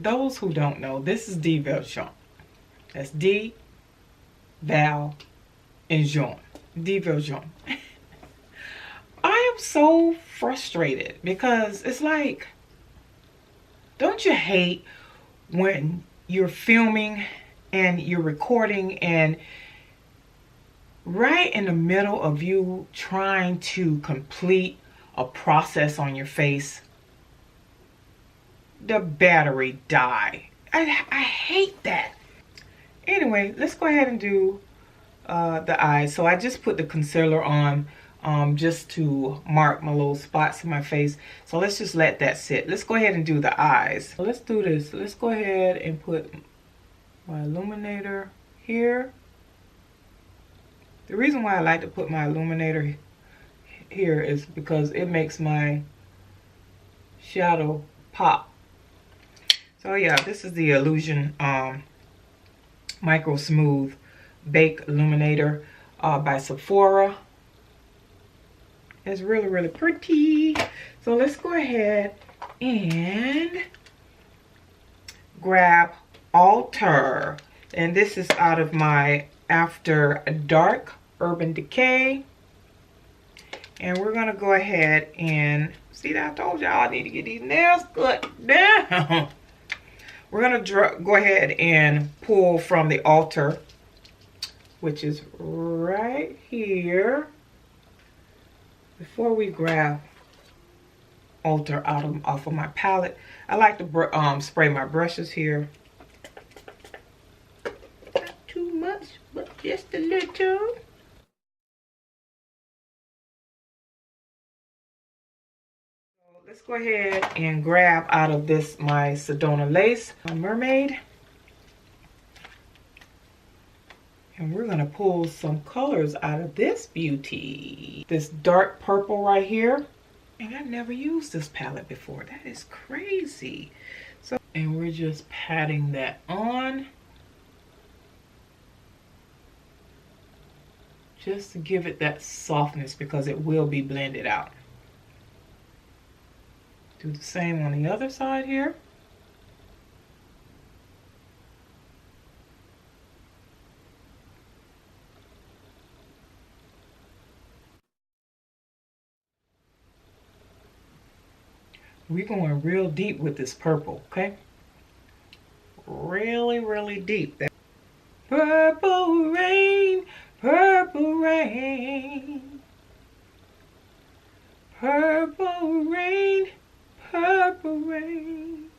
those who don't know, this is D Valjean. That's D, Val, and Jean. D Valjean. I am so frustrated because it's like, don't you hate when you're filming and you're recording and right in the middle of you trying to complete a process on your face, the battery die. I hate that. Anyway, let's go ahead and do the eyes. So I just put the concealer on just to mark my little spots in my face. So let's just let that sit. Let's go ahead and do the eyes. So let's do this. Let's go ahead and put my illuminator here. The reason why I like to put my illuminator here is because it makes my shadow pop. So yeah, this is the Illusion Micro Smooth Bake Illuminator by Sephora. It's really, really pretty. So let's go ahead and grab Alter. And this is out of my AfterDark Urban Decay. And we're going to go ahead and, see that I told y'all I need to get these nails cut down. We're going to go ahead and pull from the Alter, which is right here. Before we grab Alter off of my palette, I like to spray my brushes here. Not too much, but just a little. Let's go ahead and grab out of this my Sedona lace, my Mermaid. And we're gonna pull some colors out of this beauty. This dark purple right here. And I never used this palette before. That is crazy. So, and we're just patting that on. Just to give it that softness because it will be blended out. Do the same on the other side here. We're going real deep with this purple, okay? Really, really deep. Purple rain, purple rain, purple rain, purple rain.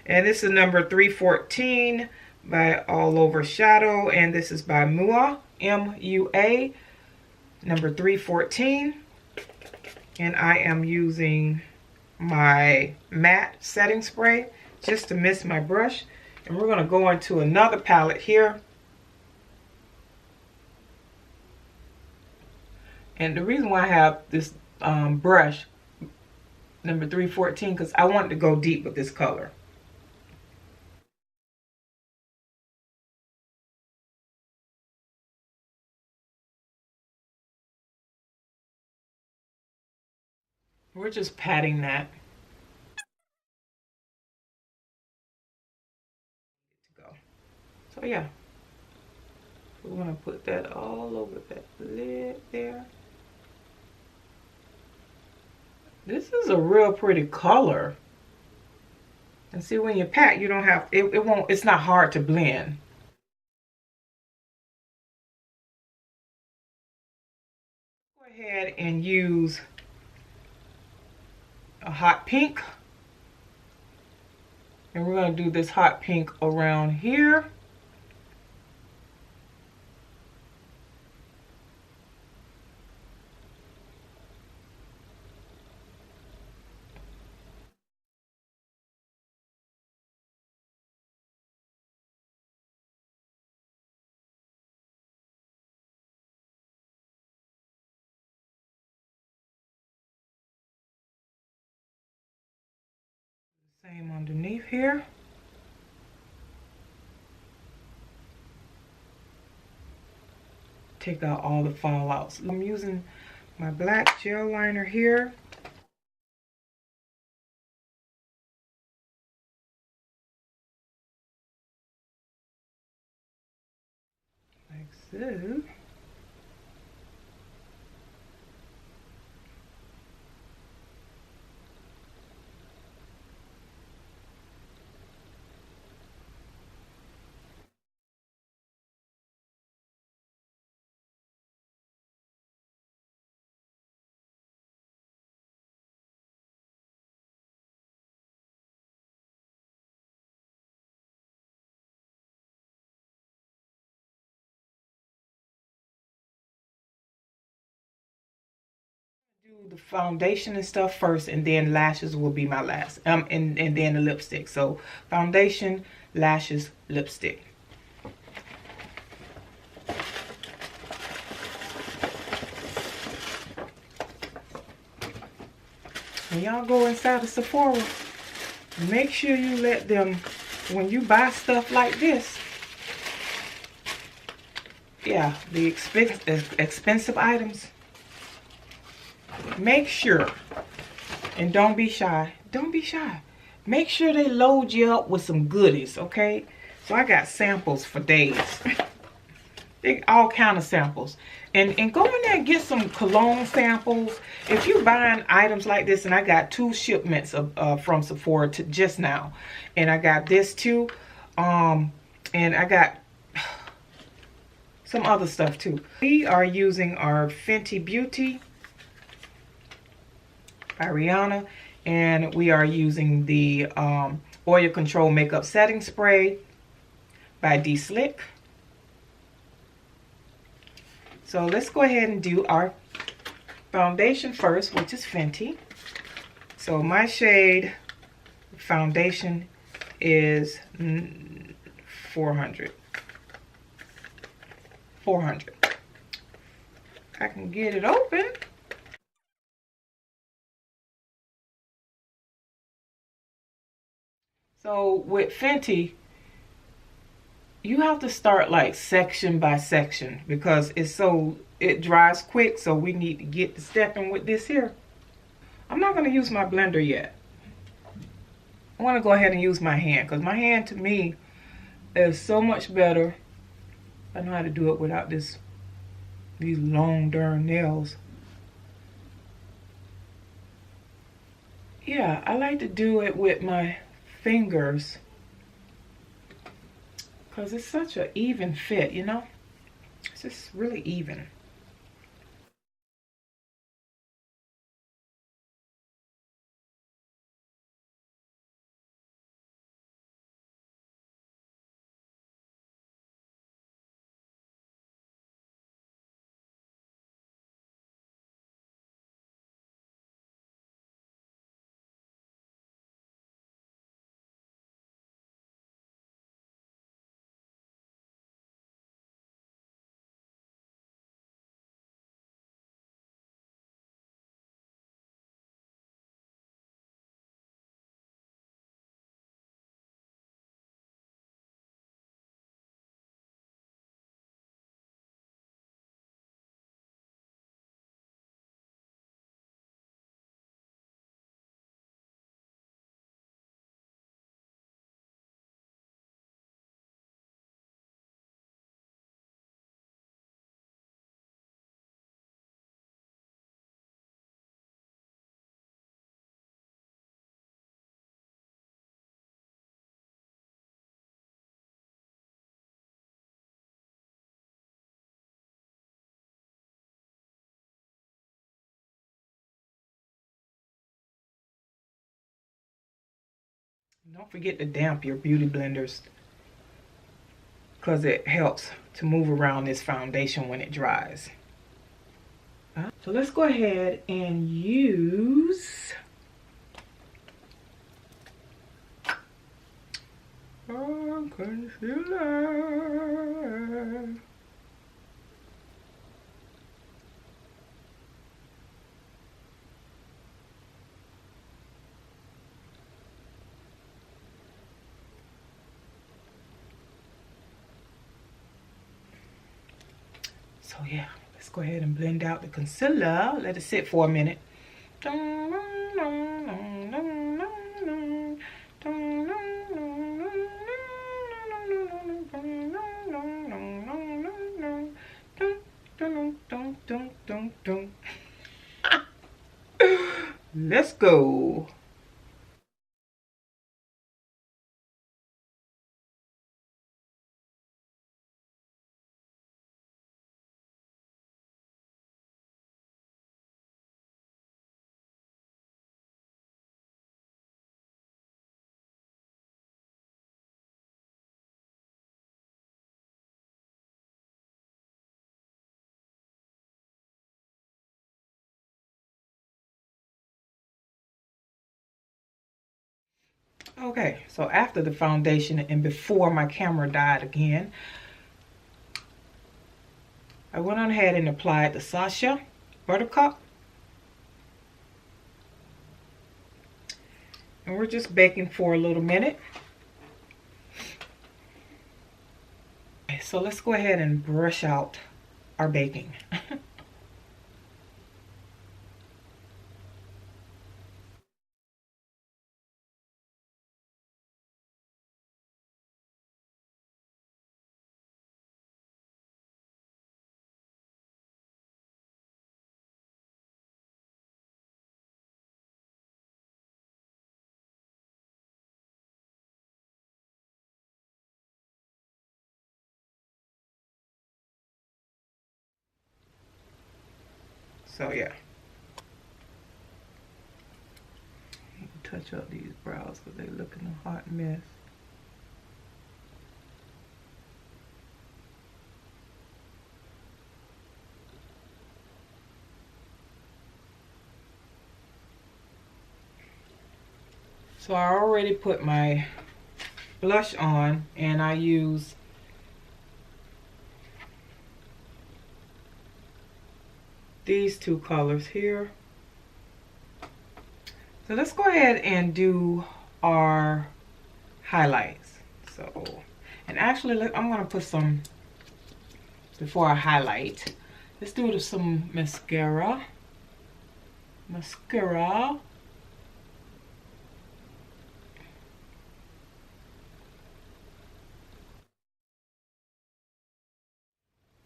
And this is number 314 by All Over Shadow, and this is by Mua, M-U-A, number 314. And I am using my matte setting spray just to mist my brush. And we're going to go into another palette here. And the reason why I have this brush, number 314, because I wanted to go deep with this color. We're just patting that. So yeah, we're going to put that all over that lid there. This is a real pretty color. And see, when you pat, you don't have, it won't, it's not hard to blend. Go ahead and use a hot pink. And we're going to do this hot pink around here. Same underneath here. Take out all the fallouts. I'm using my black gel liner here. So do the foundation and stuff first, and then lashes will be my last. And then the lipstick. So foundation, lashes, lipstick. When y'all go inside of Sephora, make sure you let them, when you buy stuff like this, yeah, the expensive items, make sure, and don't be shy, make sure they load you up with some goodies, okay? So I got samples for days. All kind of samples. And go in there and get some cologne samples. If you're buying items like this, and I got 2 shipments of from Sephora to just now, and I got this too, and I got some other stuff too. We are using our Fenty Beauty by Rihanna, and we are using the Oil Control Makeup Setting Spray by D Slick. So let's go ahead and do our foundation first, which is Fenty. So my shade foundation is 400. I can get it open. So with Fenty, you have to start like section by section because it dries quick, so we need to get to stepping with this here. I'm not going to use my blender yet. I want to go ahead and use my hand because my hand to me is so much better. I know how to do it without these long darn nails. Yeah, I like to do it with my fingers because it's such an even fit, you know? It's just really even. Don't forget to damp your beauty blenders because it helps to move around this foundation when it dries. So let's go ahead and use our concealer. So yeah, let's go ahead and blend out the concealer. Let it sit for a minute. Dun. Let's go. Okay, so after the foundation and before my camera died again, I went on ahead and applied the Sacha Buttercup. And we're just baking for a little minute. So let's go ahead and brush out our baking. So yeah. Touch up these brows because they're looking a hot mess. So I already put my blush on, and I use these two colors here. So let's go ahead and do our highlights. So, and actually I'm gonna put some, before I highlight, let's do some mascara.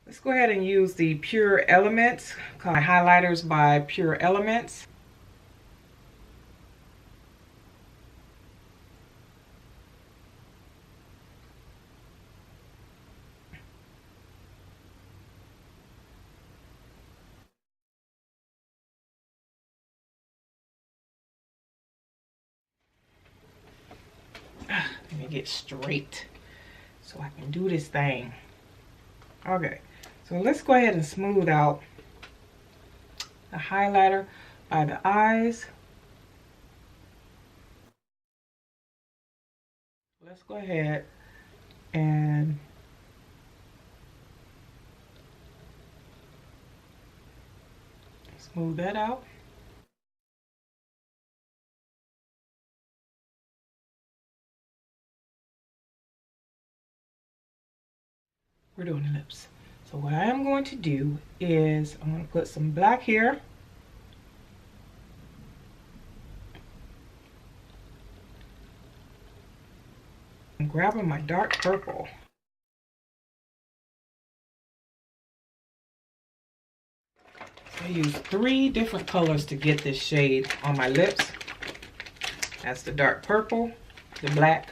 Let's go ahead and use the Pure Elements, called highlighters by Pure Elements. Let me get straight so I can do this thing. Okay, so let's go ahead and smooth out the highlighter by the eyes. Let's go ahead and smooth that out. We're doing the lips. So what I am going to do is I'm going to put some black here. I'm grabbing my dark purple. I use 3 different colors to get this shade on my lips. That's the dark purple, the black,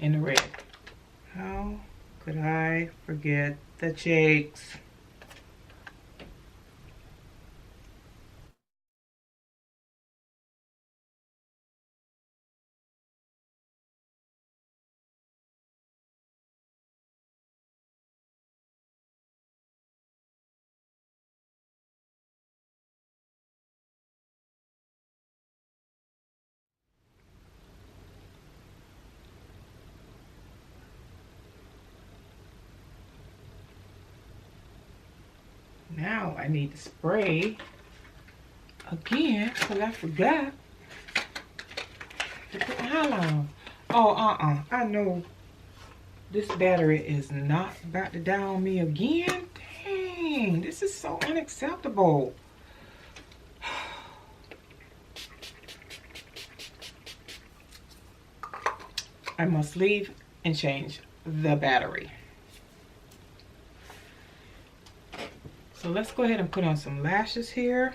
and the red. How could I forget the cheeks? Now I need to spray again because I forgot to put my highlight on. Oh, I know this battery is not about to die on me again. Dang, this is so unacceptable. I must leave and change the battery. So let's go ahead and put on some lashes here.